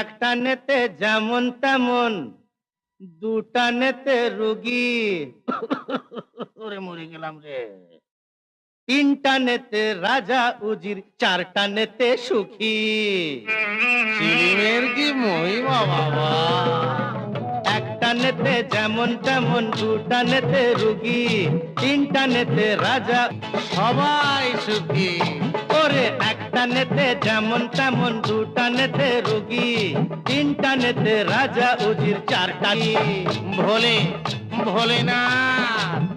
একটা নেতে যেমন তেমন, দুটা নেতে রুগী, ওরে মরে গেলাম রে। তিনটা নেতে রাজা উজির, চারটা নেতে সুখী। সিলিমের কি মহিমা বাবা। একটা নেতে যেমন তেমন, দুটা নেতে রুগী, তিনটা নেতে রাজা। সবাই সুখী। ওরে একটা নেতে যেমন তেমন, দুটা নেতে রুগী, তিনটা নেতে রাজা উজির, চারটা ভোলে ভোলেনাথ